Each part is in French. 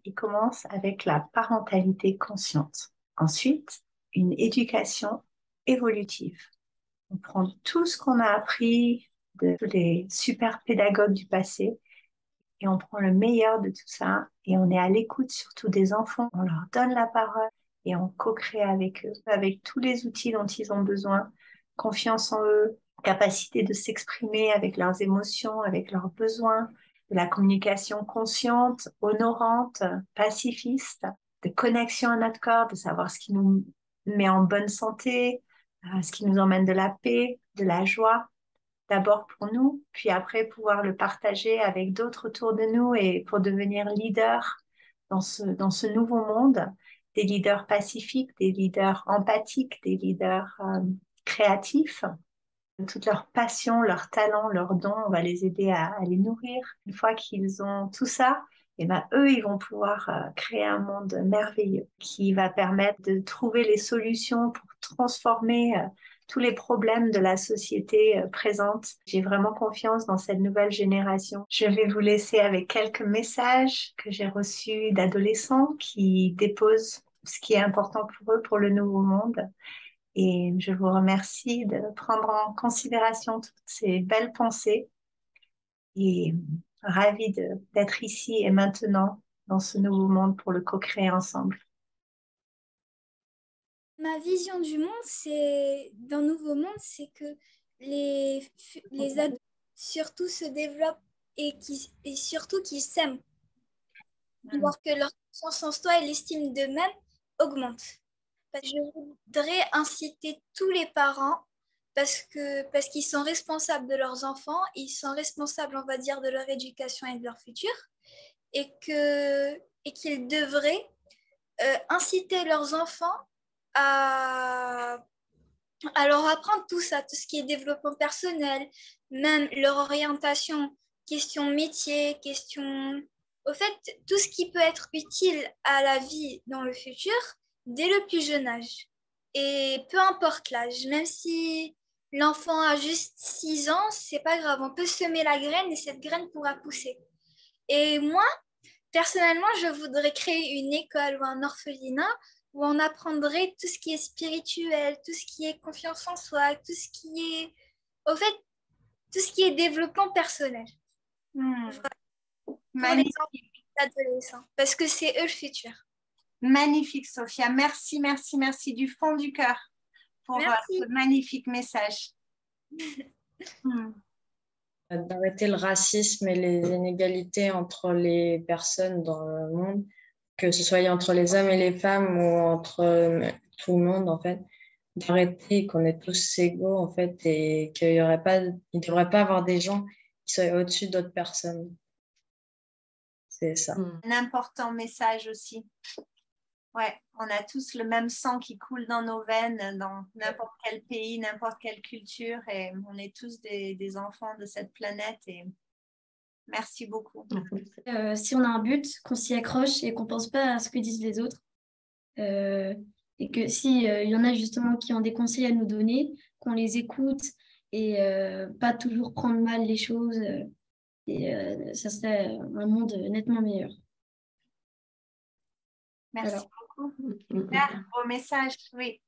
Il commence avec la parentalité consciente. Ensuite, une éducation évolutive. On prend tout ce qu'on a appris de tous les super pédagogues du passé et on prend le meilleur de tout ça et on est à l'écoute surtout des enfants. On leur donne la parole et on co-crée avec eux, avec tous les outils dont ils ont besoin, confiance en eux, capacité de s'exprimer avec leurs émotions, avec leurs besoins, de la communication consciente, honorante, pacifiste, de connexion à notre corps, de savoir ce qui nous met en bonne santé, ce qui nous emmène de la paix, de la joie d'abord pour nous, puis après pouvoir le partager avec d'autres autour de nous et pour devenir leader dans ce nouveau monde, des leaders pacifiques, des leaders empathiques, des leaders créatifs. Toute leur passion, leur talent, leurs dons, on va les aider à les nourrir. Une fois qu'ils ont tout ça, et ben, eux, ils vont pouvoir créer un monde merveilleux qui va permettre de trouver les solutions pour transformer tous les problèmes de la société présente. J'ai vraiment confiance dans cette nouvelle génération. Je vais vous laisser avec quelques messages que j'ai reçus d'adolescents qui déposent ce qui est important pour eux, pour le nouveau monde. Et je vous remercie de prendre en considération toutes ces belles pensées et ravie d'être ici et maintenant dans ce nouveau monde pour le co-créer ensemble. Ma vision du monde, c'est d'un nouveau monde, c'est que les adultes surtout se développent et surtout qu'ils s'aiment, alors que leur confiance en soi et l'estime d'eux-mêmes augmentent. Je voudrais inciter tous les parents parce qu'ils sont responsables de leurs enfants, ils sont responsables, on va dire, de leur éducation et de leur futur, et qu'ils devraient inciter leurs enfants à, à leur apprendre tout ça, tout ce qui est développement personnel, même leur orientation, question métier, question... Au fait, tout ce qui peut être utile à la vie dans le futur dès le plus jeune âge. Et peu importe l'âge, même si l'enfant a juste 6 ans, c'est pas grave, on peut semer la graine et cette graine pourra pousser. Et moi, personnellement, je voudrais créer une école ou un orphelinat où on apprendrait tout ce qui est spirituel, tout ce qui est confiance en soi, tout ce qui est, au fait, tout ce qui est développement personnel pour les enfants Magnifique, et les adolescents, parce que c'est eux le futur. magnifique, Sophia. Merci, merci, merci du fond du cœur pour ce Merci. magnifique message. Hmm. D'arrêter le racisme et les inégalités entre les personnes dans le monde, que ce soit entre les hommes et les femmes ou entre tout le monde, en fait. D'arrêter qu'on est tous égaux, en fait, et qu'il y aurait pas, il ne devrait pas avoir des gens qui soient au-dessus d'autres personnes. C'est ça. Un important message aussi. Ouais, on a tous le même sang qui coule dans nos veines, dans n'importe quel pays, n'importe quelle culture, et on est tous des enfants de cette planète. Et merci beaucoup. Si on a un but, qu'on s'y accroche et qu'on pense pas à ce que disent les autres. Et que si il y en a justement qui ont des conseils à nous donner, qu'on les écoute et pas toujours prendre mal les choses. Ça serait un monde nettement meilleur. Merci Voilà. beaucoup. Super, beau message, oui.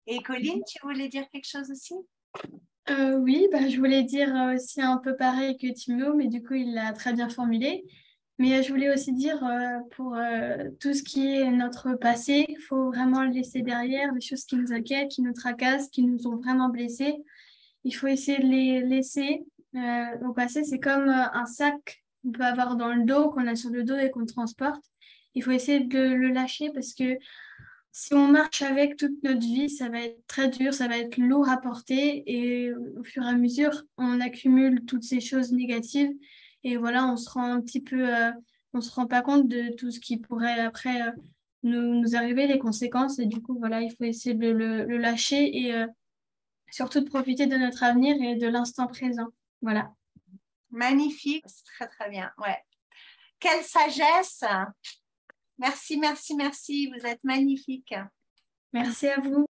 Et Colline, tu voulais dire quelque chose aussi? Oui, bah, je voulais dire aussi un peu pareil que Timo, mais du coup, il l'a très bien formulé. Mais je voulais aussi dire pour tout ce qui est notre passé, il faut vraiment le laisser derrière, les choses qui nous inquiètent, qui nous tracassent, qui nous ont vraiment blessés. Il faut essayer de les laisser au passé. C'est comme un sac qu'on peut avoir dans le dos, qu'on a sur le dos et qu'on transporte. Il faut essayer de le lâcher parce que si on marche avec toute notre vie, ça va être très dur, ça va être lourd à porter et au fur et à mesure, on accumule toutes ces choses négatives et voilà, on se rend un petit peu, on se rend pas compte de tout ce qui pourrait après nous arriver, les conséquences et du coup, voilà, il faut essayer de le lâcher et surtout de profiter de notre avenir et de l'instant présent. Voilà. Magnifique, c'est très très bien. Ouais. Quelle sagesse! Merci, merci, merci. Vous êtes magnifique. Merci à vous.